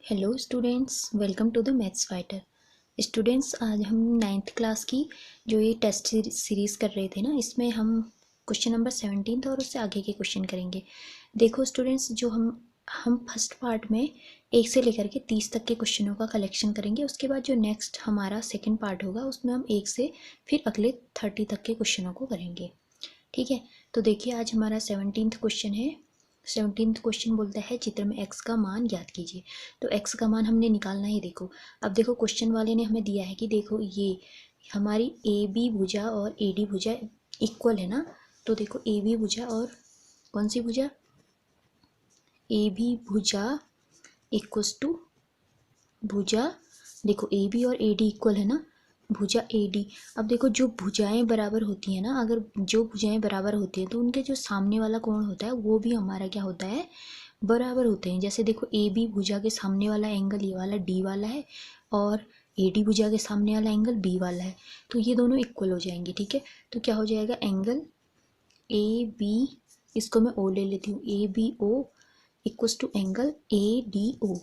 Hello students, welcome to the maths fighter. Students, आज हम ninth class की जो ये टेस्ट सीरीज़ कर रहे थे ना, इसमें हम क्वेश्चन नंबर 17 और उससे आगे के क्वेश्चन करेंगे। देखो स्टूडेंट्स, जो हम फर्स्ट पार्ट में 1 से लेकर के 30 तक के क्वेश्चनों का कलेक्शन करेंगे। उसके बाद जो नेक्स्ट हमारा सेकेंड पार्ट होगा उसमें हम 1 से फिर अगले 30 तक के क्वेश्चनों को करेंगे। ठीक है, तो देखिए आज हमारा 17th क्वेश्चन है। 17th क्वेश्चन बोलता है चित्र में x का मान ज्ञात कीजिए। तो x का मान हमने निकालना है। देखो, अब देखो क्वेश्चन वाले ने हमें दिया है कि देखो ये हमारी ए बी भुजा और ए डी भुजा इक्वल है ना। तो देखो ए बी भुजा और कौन सी भुजा, ए बी भुजा इक्वल्स टू भुजा, देखो ए बी और ए डी इक्वल है ना, भुजा ए डी। अब देखो जो भुजाएं बराबर होती हैं ना, अगर जो भुजाएं बराबर होती हैं तो उनके जो सामने वाला कोण होता है वो भी हमारा क्या होता है, बराबर होते हैं। जैसे देखो ए बी भुजा के सामने वाला एंगल ये वाला डी वाला है और ए डी भुजा के सामने वाला एंगल बी वाला है, तो ये दोनों इक्वल हो जाएंगे। ठीक है, तो क्या हो जाएगा, एंगल ए बी, इसको मैं ओ ले लेती हूँ, A B O equals to angle A D O,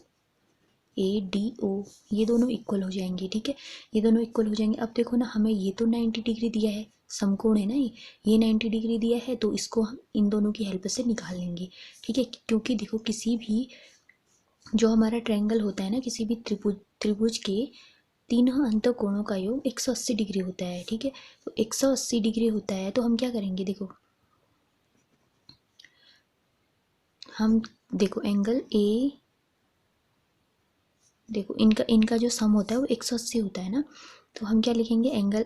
A D O, ये दोनों इक्वल हो जाएंगे। ठीक है, ये दोनों इक्वल हो जाएंगे। अब देखो ना, हमें ये तो 90 डिग्री दिया है, समकोण है ना ये 90 डिग्री दिया है, तो इसको हम इन दोनों की हेल्प से निकाल लेंगे। ठीक है, क्योंकि देखो किसी भी जो हमारा ट्रायंगल होता है ना, किसी भी त्रिभुज के तीनों अंतःकोणों का योग 180 डिग्री होता है। ठीक है, तो 180 डिग्री होता है, तो हम क्या करेंगे, देखो हम देखो एंगल ए, देखो इनका इनका जो सम होता है वो 180 होता है ना, तो हम क्या लिखेंगे, एंगल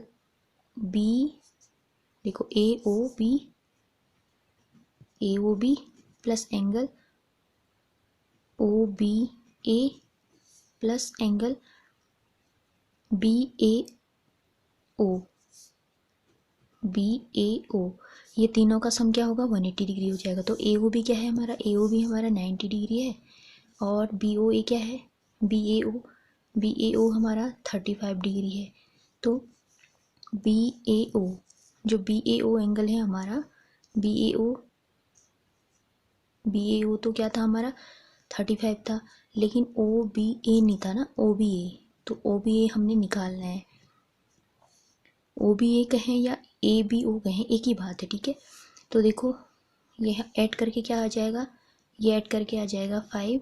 बी, देखो A O B plus angle O B A plus angle B A O, B A O, ये तीनों का सम क्या होगा, 180 डिग्री हो जाएगा। तो ए ओ बी क्या है हमारा, ए ओ बी हमारा 90 डिग्री है, और बी ओ ए क्या है, बी ए ओ हमारा 35 डिग्री है। तो बी ए ओ, जो बी ए ओ एंगल है हमारा, B A O, B A ओ तो क्या था हमारा 35 था, लेकिन ओ बी ए नहीं था ना, ओ बी ए, तो ओ बी ए हमने निकालना है। ओ बी ए कहें या ए बी ओ कहें, एक ही बात है। ठीक है, तो देखो ये ऐड करके क्या आ जाएगा, ये ऐड करके आ जाएगा 5,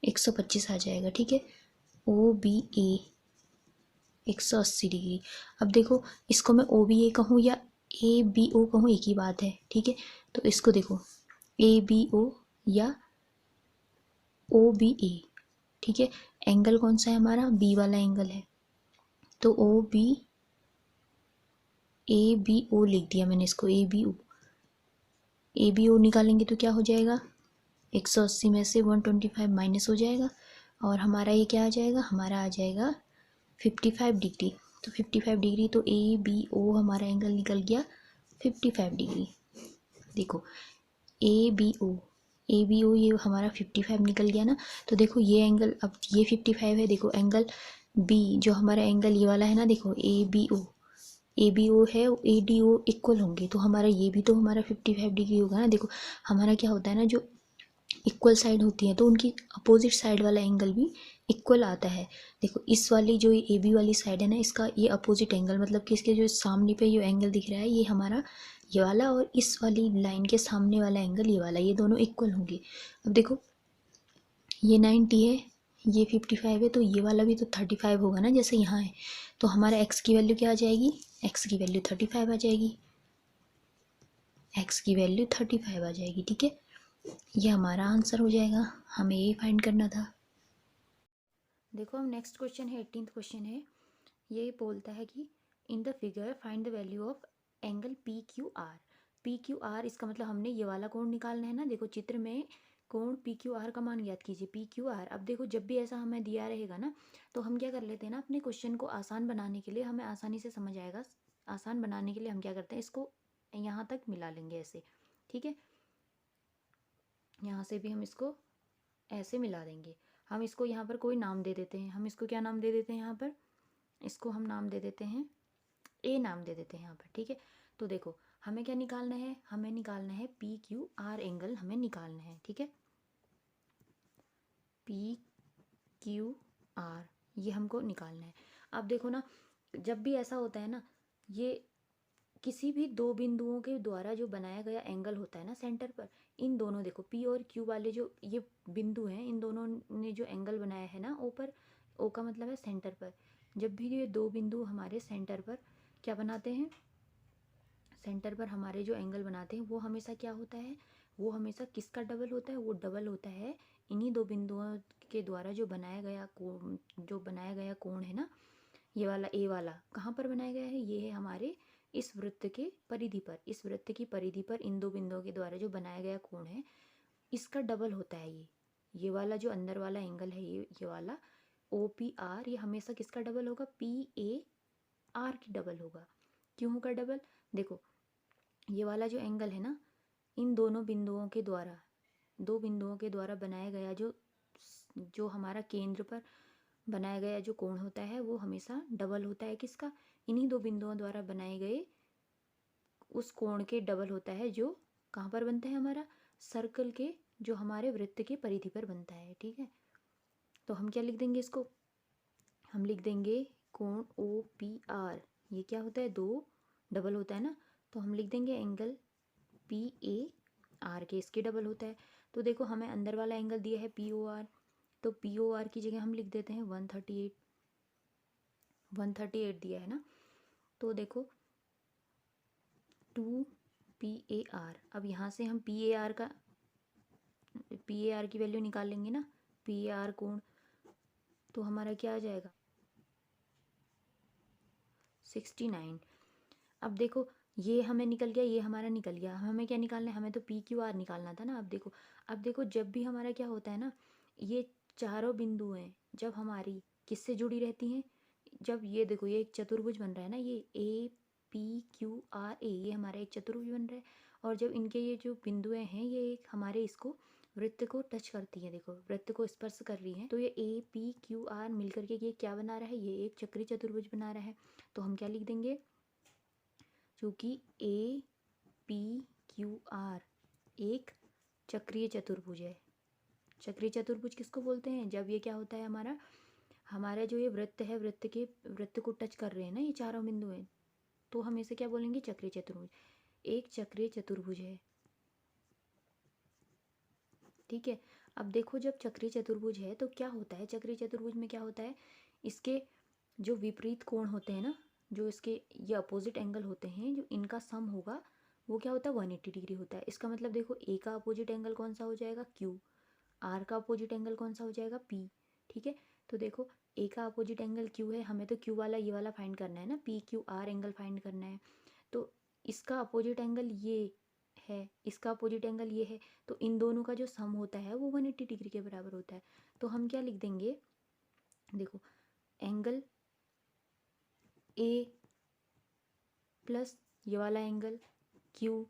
125 आ जाएगा। ठीक है, ओ बी ए 180 डिग्री। अब देखो इसको मैं ओ बी ए कहूँ या ए बी ओ कहूँ, एक ही बात है। ठीक है, तो इसको देखो ए बी ओ या ओ बी ए। ठीक है, एंगल कौन सा है हमारा, बी वाला एंगल है, तो ओ बी ए बी ओ लिख दिया मैंने इसको, ए बी ओ निकालेंगे तो क्या हो जाएगा, 180 में से 125 माइनस हो जाएगा, और हमारा ये क्या आ जाएगा, हमारा आ जाएगा 55 डिग्री। तो 55 डिग्री, तो ए बी ओ हमारा एंगल निकल गया 55 डिग्री। देखो ए बी ओ, ए बी ओ ये हमारा 55 निकल गया ना। तो देखो ये एंगल, अब ये 55 है, देखो एंगल बी जो हमारा एंगल ये वाला है ना, देखो ए बी ओ, ए बी ओ है, ए डी ओ इक्वल होंगे, तो हमारा ये भी तो हमारा 55 डिग्री होगा ना। देखो हमारा क्या होता है ना, जो इक्वल साइड होती है तो उनकी अपोजिट साइड वाला एंगल भी इक्वल आता है। देखो इस वाली जो ए बी वाली साइड है ना, इसका ये अपोजिट एंगल, मतलब कि इसके जो सामने पे ये एंगल दिख रहा है ये हमारा ये वाला, और इस वाली लाइन के सामने वाला एंगल ये वाला, ये दोनों इक्वल होंगे। अब देखो ये 90 है, ये 55 है, तो ये वाला भी तो 35 होगा ना, जैसे यहाँ है। तो हमारा एक्स की वैल्यू क्या आ जाएगी, एक्स की वैल्यू 35 आ जाएगी, एक्स की वैल्यू 35 आ जाएगी। ठीक है, ये हमारा आंसर हो जाएगा, हमें यही फाइंड करना था। देखो हम नेक्स्ट क्वेश्चन है, 18th क्वेश्चन है। ये बोलता है कि in the figure find the value of angle P Q R. P Q R, इसका मतलब हमने ये वाला कोण निकालना है ना। देखो चित्र में कोण पी क्यू आर का मान ज्ञात कीजिए, पी क्यू आर। अब देखो जब भी ऐसा हमें दिया रहेगा ना, तो हम क्या कर लेते हैं ना, अपने क्वेश्चन को आसान बनाने के लिए, हमें आसानी से समझ आएगा, आसान बनाने के लिए हम क्या करते हैं, इसको यहाँ तक मिला लेंगे ऐसे। ठीक है, यहाँ से भी हम इसको ऐसे मिला देंगे। हम इसको यहाँ पर कोई नाम दे देते हैं, हम इसको क्या नाम दे देते हैं, यहाँ पर इसको हम नाम दे देते हैं, ए नाम दे देते हैं यहाँ पर। ठीक है, तो देखो हमें क्या निकालना है, हमें निकालना है पी क्यू आर एंगल, हमें निकालना है। ठीक है, PQR, ये हमको निकालना है। अब देखो ना, जब भी ऐसा होता है ना, ये किसी भी दो बिंदुओं के द्वारा जो बनाया गया एंगल होता है ना सेंटर पर, इन दोनों देखो P और Q वाले जो ये बिंदु हैं, इन दोनों ने जो एंगल बनाया है ना O पर, O का मतलब है सेंटर पर, जब भी ये दो बिंदु हमारे सेंटर पर क्या बनाते हैं, सेंटर पर हमारे जो एंगल बनाते हैं, वो हमेशा क्या होता है, वो हमेशा किसका डबल होता है, वो डबल होता है इन्हीं दो बिंदुओं के द्वारा जो बनाया गया कोण है ना, ये वाला ए वाला कहाँ पर बनाया गया है, ये है हमारे इस वृत्त के परिधि पर, इस वृत्त की परिधि पर इन दो बिंदुओं के द्वारा जो बनाया गया कोण है, इसका डबल होता है ये वाला जो अंदर वाला एंगल है, ये वाला OPR, ये हमेशा किसका डबल होगा, PAR की डबल होगा। क्यों होगा डबल, देखो ये वाला जो एंगल है ना, इन दोनों बिंदुओं के द्वारा, दो बिंदुओं के द्वारा बनाया गया जो हमारा केंद्र पर बनाया गया जो कोण होता है, वो हमेशा डबल होता है किसका, इन्हीं दो बिंदुओं द्वारा बनाए गए उस कोण के डबल होता है, जो कहाँ पर बनता है, हमारा सर्कल के, जो हमारे वृत्त के परिधि पर बनता है। ठीक है, तो हम क्या लिख देंगे इसको, हम लिख देंगे कोण OPR, ये क्या होता है, दो डबल होता है ना, तो हम लिख देंगे एंगल PAR के, इसके डबल होता है। तो देखो हमें अंदर वाला एंगल दिया है POR, तो POR की जगह हम लिख देते हैं 138 दिया है ना, तो देखो 2PAR। अब यहाँ से हम PAR की वैल्यू निकाल लेंगे ना, PAR कोण, तो हमारा क्या आ जाएगा 69। अब देखो ये हमें निकल गया, ये हमारा निकल गया, हमें क्या निकालना है, हमें तो PQR निकालना था ना। अब देखो जब भी हमारा क्या होता है ना, ये चारों बिंदुएं जब हमारी किससे जुड़ी रहती हैं, जब ये देखो ये एक चतुर्भुज बन रहा है ना, ये APQRA, ये हमारा एक चतुर्भुज बन रहा है, और जब इनके ये जो बिंदुएं हैं, ये एक हमारे इसको वृत्त को टच करती है, देखो वृत्त को स्पर्श कर रही हैं, तो ये APQR मिलकर के ये क्या बना रहा है, ये एक चक्रीय चतुर्भुज बना रहा है। तो हम क्या लिख देंगे, चूँकि APQR एक चक्रीय चतुर्भुज है। चक्रीय चतुर्भुज किसको बोलते हैं, जब ये क्या होता है, हमारा जो ये वृत्त है, वृत्त को टच कर रहे हैं ना ये चारों बिंदु हैं, तो हम इसे क्या बोलेंगे, चक्रीय चतुर्भुज, एक चक्रीय चतुर्भुज है। ठीक है, अब देखो जब चक्रीय चतुर्भुज है तो क्या होता है, चक्रीय चतुर्भुज में क्या होता है, इसके जो विपरीत कोण होते हैं ना, जो इसके ये अपोजिट एंगल होते हैं, जो इनका सम होगा वो क्या होता है, 180 डिग्री होता है। इसका मतलब देखो ए का अपोजिट एंगल कौन सा हो जाएगा, Q, R का अपोजिट एंगल कौन सा हो जाएगा, P। ठीक है, तो देखो ए का अपोजिट एंगल Q है, हमें तो Q वाला ये वाला फाइंड करना है ना, PQR एंगल फाइंड करना है, तो इसका अपोजिट एंगल ये है, इसका अपोजिट एंगल ये है, तो इन दोनों का जो सम होता है वो 180 डिग्री के बराबर होता है। तो हम क्या लिख देंगे, देखो एंगल A प्लस ये वाला एंगल Q,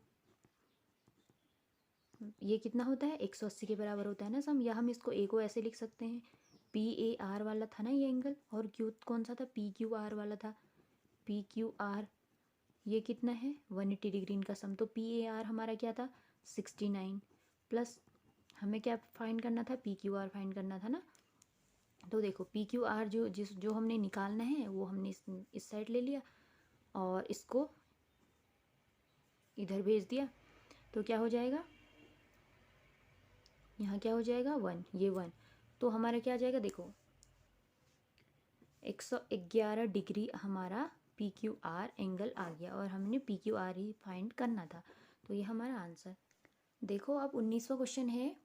ये कितना होता है, 180 के बराबर होता है ना सम, या हम इसको A को ऐसे लिख सकते हैं, PAR वाला था ना ये एंगल, और Q कौन सा था, PQR वाला था, PQR ये कितना है 180 डिग्री इनका सम, तो PAR हमारा क्या था 69, प्लस हमें क्या फाइंड करना था, PQR फाइंड करना था ना। तो देखो PQR जो हमने निकालना है वो हमने इस साइड ले लिया और इसको इधर भेज दिया, तो क्या हो जाएगा, यहाँ क्या हो जाएगा 1, ये 1, तो हमारा क्या आ जाएगा, देखो 111 डिग्री हमारा PQR एंगल आ गया, और हमने PQR ही फाइंड करना था, तो ये हमारा आंसर। देखो अब 19वां क्वेश्चन है,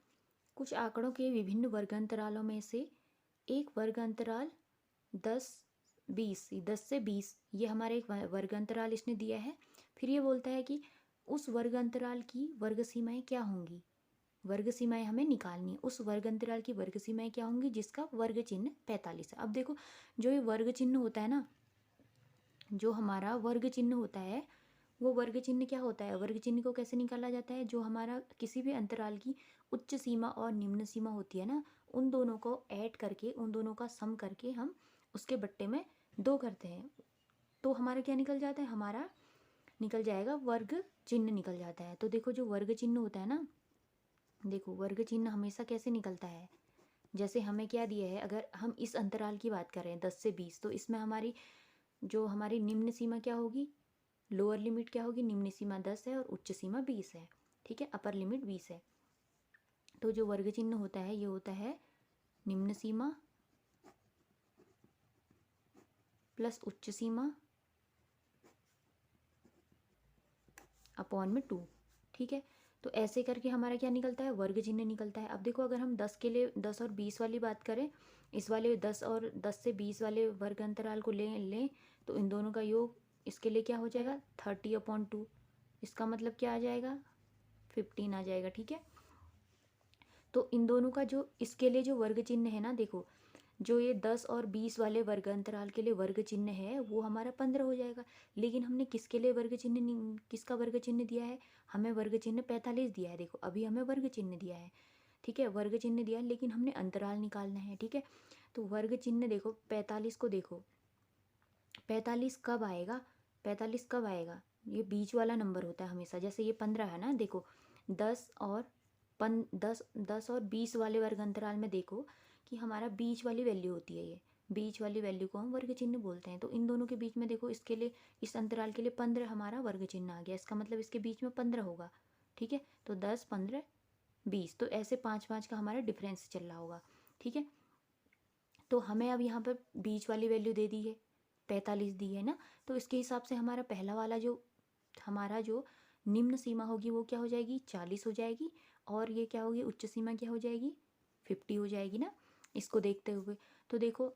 कुछ आंकड़ों के विभिन्न वर्ग अंतरालों में से एक वर्ग अंतराल 10 से 20, ये हमारे एक वर्ग अंतराल इसने दिया है। फिर ये बोलता है कि उस वर्ग अंतराल की वर्ग सीमाएं क्या होंगी, वर्ग सीमाएं हमें निकालनी है, उस वर्ग अंतराल की वर्ग सीमाएं क्या होंगी जिसका वर्ग चिन्ह 45 है। अब देखो जो ये वर्ग चिन्ह होता है ना, जो हमारा वर्ग चिन्ह होता है, वो वर्ग चिन्ह क्या होता है, वर्ग चिन्ह को कैसे निकाला जाता है, जो हमारा किसी भी अंतराल की उच्च सीमा और निम्न सीमा होती है ना, उन दोनों को ऐड करके, उन दोनों का सम करके हम उसके बट्टे में 2 करते हैं, तो हमारा क्या निकल जाता है, हमारा निकल जाएगा वर्ग चिन्ह निकल जाता है। तो देखो जो वर्ग चिन्ह होता है ना, देखो वर्ग चिन्ह हमेशा कैसे निकलता है, जैसे हमें क्या दिया है, अगर हम इस अंतराल की बात कर रहे हैं 10 से 20, तो इसमें हमारी निम्न सीमा क्या होगी, लोअर लिमिट क्या होगी, निम्न सीमा 10 है और उच्च सीमा 20 है, ठीक है, अपर लिमिट 20 है। तो जो वर्ग चिन्ह होता है ये होता है निम्न सीमा प्लस उच्च सीमा अपॉन में 2, ठीक है। तो ऐसे करके हमारा क्या निकलता है, वर्ग चिन्ह निकलता है। अब देखो अगर हम 10 के लिए 10 और 20 वाली बात करें, इस वाले 10 से 20 वाले वर्ग अंतराल को लें तो इन दोनों का योग इसके लिए क्या हो जाएगा, 30/2। इसका मतलब क्या आ जाएगा, 15 आ जाएगा, ठीक है। तो इन दोनों का जो इसके लिए जो वर्ग चिन्ह है ना, देखो जो ये 10 और 20 वाले वर्ग अंतराल के लिए वर्ग चिन्ह है वो हमारा 15 हो जाएगा। लेकिन हमने किसके लिए वर्ग चिन्ह, किसका वर्ग चिन्ह दिया है, हमें वर्ग चिन्ह 45 दिया है। देखो अभी हमें वर्ग चिन्ह दिया है, ठीक है, वर्ग चिन्ह दिया है, लेकिन हमने अंतराल निकालना है, ठीक है। तो वर्ग चिन्ह देखो 45 को, देखो 45 कब आएगा, 45 कब आएगा, ये बीच वाला नंबर होता है हमेशा। जैसे ये 15 है ना, देखो 10 और 20 वाले वर्ग अंतराल में देखो कि हमारा बीच वाली वैल्यू होती है, ये बीच वाली वैल्यू को हम वर्ग चिन्ह बोलते हैं। तो इन दोनों के बीच में देखो, इसके लिए इस अंतराल के लिए 15 हमारा वर्ग चिन्ह आ गया, इसका मतलब इसके बीच में 15 होगा, ठीक है। तो 10, 15, 20, तो ऐसे 5-5 का हमारा डिफरेंस चल रहा होगा, ठीक है। तो हमें अब यहाँ पर बीच वाली वैल्यू दे दी है, 45 दी है ना, तो इसके हिसाब से हमारा पहला वाला हमारा जो निम्न सीमा होगी वो क्या हो जाएगी, 40 हो जाएगी, और ये क्या होगी, उच्च सीमा क्या हो जाएगी, 50 हो जाएगी ना, इसको देखते हुए। तो देखो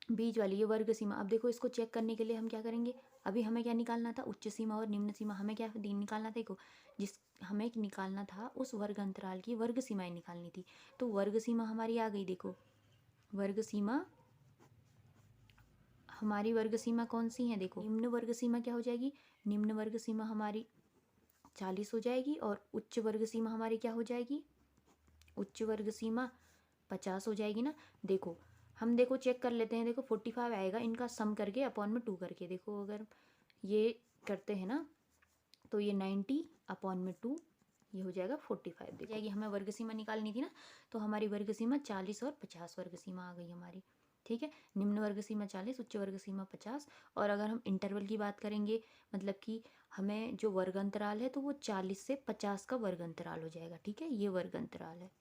बीच वाली ये वर्ग सीमा, अब देखो इसको चेक करने के लिए हम क्या करेंगे, अभी हमें क्या निकालना था, उच्च सीमा और निम्न सीमा, हमें क्या निकालना था, देखो हमें निकालना था उस वर्ग अंतराल की वर्ग सीमाएं निकालनी थी। तो वर्ग सीमा हमारी आ गई, देखो वर्ग सीमा, हमारी वर्ग सीमा कौन सी है, देखो निम्न वर्ग सीमा क्या हो जाएगी, निम्न वर्ग सीमा हमारी 40 हो जाएगी, और उच्च वर्ग सीमा हमारी क्या हो जाएगी, उच्च वर्ग सीमा 50 हो जाएगी ना। देखो हम देखो चेक कर लेते हैं, देखो 45 आएगा, इनका सम करके अपॉन में 2 करके, देखो अगर ये करते हैं ना तो ये 90/2, ये हो जाएगा 45 देखो जाएगी। हमें वर्ग सीमा निकालनी थी ना, तो हमारी वर्ग सीमा 40 और 50 वर्ग सीमा आ गई हमारी, ठीक है। निम्न वर्ग सीमा 40, उच्च वर्ग सीमा 50। और अगर हम इंटरवल की बात करेंगे, मतलब कि हमें जो वर्ग अंतराल है तो वो 40 से 50 का वर्ग अंतराल हो जाएगा, ठीक है, ये वर्ग अंतराल है।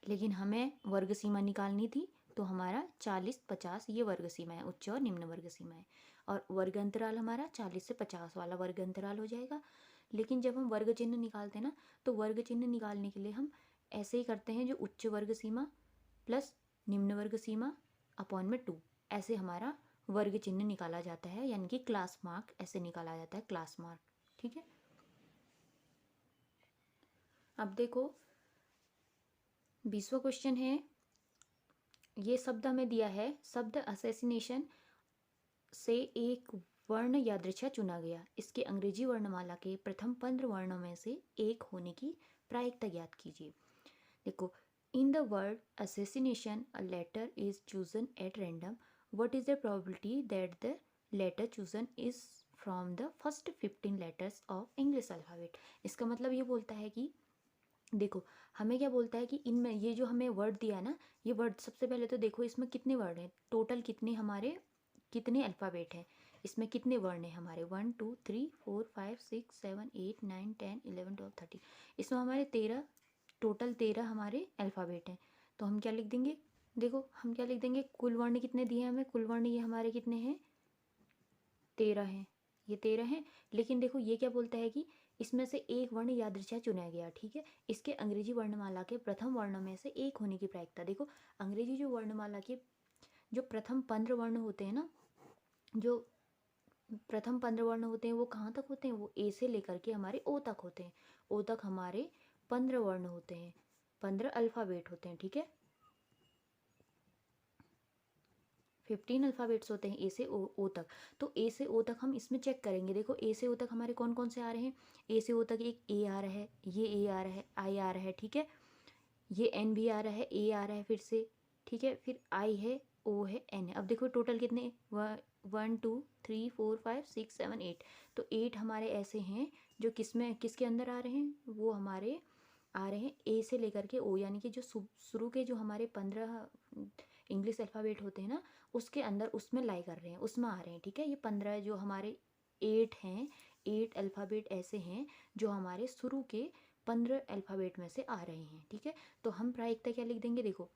लेकिन हमें वर्ग सीमा निकालनी थी, तो हमारा 40-50 ये वर्ग सीमा है, उच्च और निम्न वर्ग सीमा है, और वर्ग अंतराल हमारा 40 से 50 वाला वर्ग अंतराल हो जाएगा। लेकिन जब हम वर्ग चिन्ह निकालते हैं ना, तो वर्ग चिन्ह निकालने के लिए हम ऐसे ही करते हैं, जो उच्च वर्ग सीमा प्लस निम्न वर्ग सीमा अपॉन में 2, ऐसे हमारा वर्ग चिन्ह निकाला जाता है, यानी कि क्लास मार्क ऐसे निकाला जाता है, क्लास मार्क, ठीक है। अब देखो 20वां क्वेश्चन है, ये शब्द हमें दिया है, शब्द असैसिनेशन से एक वर्ण यादृच्छा चुना गया, इसके अंग्रेजी वर्णमाला के प्रथम 15 वर्णों में से एक होने की प्रायिकता ज्ञात कीजिए। देखो, in the word assassination a letter is chosen at random, what is the probability that the letter chosen is from the first 15 letters of English alphabet। इसका मतलब ये बोलता है कि देखो हमें क्या बोलता है कि इनमें ये जो हमें वर्ड दिया है ना, ये वर्ड सबसे पहले तो देखो इसमें कितने वर्ड हैं, टोटल कितने अल्फ़ाबेट हैं, इसमें कितने वर्ण हैं हमारे, 1 2 3 4 5 6 7 8 9 10 11 12 13, इसमें हमारे 13 हमारे अल्फ़ाबेट हैं। तो हम क्या लिख देंगे, देखो हम क्या लिख देंगे, कुल वर्ण कितने दिए हैं हमें, कुल वर्ण ये हमारे कितने हैं, 13 हैं, ये 13 हैं। लेकिन देखो ये क्या बोलता है कि इसमें से एक वर्ण यादृच्छा चुना गया, ठीक है, इसके अंग्रेजी वर्णमाला के प्रथम वर्णों में से एक होने की प्रायिकता। देखो अंग्रेजी जो वर्णमाला के जो प्रथम 15 वर्ण होते हैं ना, जो प्रथम 15 वर्ण होते हैं वो कहाँ तक होते हैं, वो ए से लेकर के हमारे ओ तक होते हैं, ओ तक हमारे 15 वर्ण होते हैं, 15 अल्फ़ाबेट होते हैं, ठीक है, 15 अल्फ़ाबेट्स होते हैं ए से ओ तक। तो ए से ओ तक हम इसमें चेक करेंगे, देखो ए से ओ तक हमारे कौन कौन से आ रहे हैं, ए से ओ तक एक ए आ रहा है, ये ए आ रहा है, आई आ रहा है, ठीक है, ये एन भी आ रहा है, ए आ रहा है फिर से, ठीक है, फिर आई है, ओ है, एन है। अब देखो टोटल कितने, 1 2 3 4 5 6 7 8, तो 8 हमारे ऐसे हैं जो किसके अंदर आ रहे हैं, वो हमारे आ रहे हैं ए से लेकर के ओ, यानी कि जो शुरू के जो हमारे 15 इंग्लिश अल्फ़ाबेट होते हैं ना, उसके अंदर उसमें लाई कर रहे हैं, उसमें आ रहे हैं। ठीक है, ये 15 जो हमारे 8 हैं, 8 अल्फ़ाबेट ऐसे हैं जो हमारे शुरू के 15 अल्फ़ाबेट में से आ रहे हैं। ठीक है, तो हम प्रायिकता क्या लिख देंगे, देखो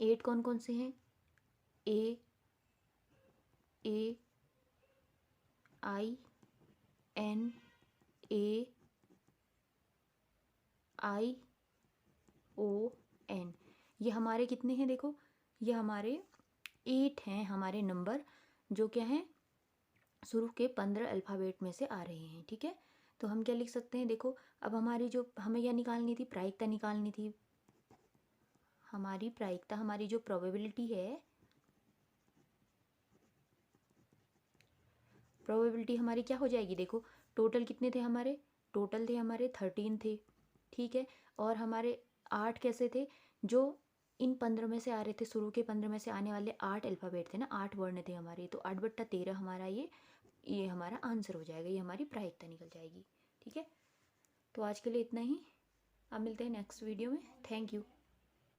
8 कौन कौन से हैं, ए I N A I O N, ये हमारे कितने हैं, देखो ये हमारे 8 हैं हमारे नंबर, जो क्या हैं शुरू के 15 अल्फ़ाबेट में से आ रहे हैं। ठीक है, तो हम क्या लिख सकते हैं, देखो अब हमारी जो हमें क्या निकालनी थी, प्रायिकता निकालनी थी। हमारी प्रायिकता, हमारी जो प्रोबेबिलिटी है, प्रोबेबिलिटी हमारी क्या हो जाएगी, देखो टोटल कितने थे हमारे, टोटल थे हमारे 13 थे। ठीक है, और हमारे 8 कैसे थे, जो इन 15 में से आ रहे थे, शुरू के 15 में से आने वाले 8 अल्फ़ाबेट थे ना, 8 वर्ण थे हमारे, तो 8/13 हमारा ये हमारा आंसर हो जाएगा, ये हमारी प्रायिकता निकल जाएगी। ठीक है, तो आज के लिए इतना ही, अब मिलते हैं नेक्स्ट वीडियो में। Thank you.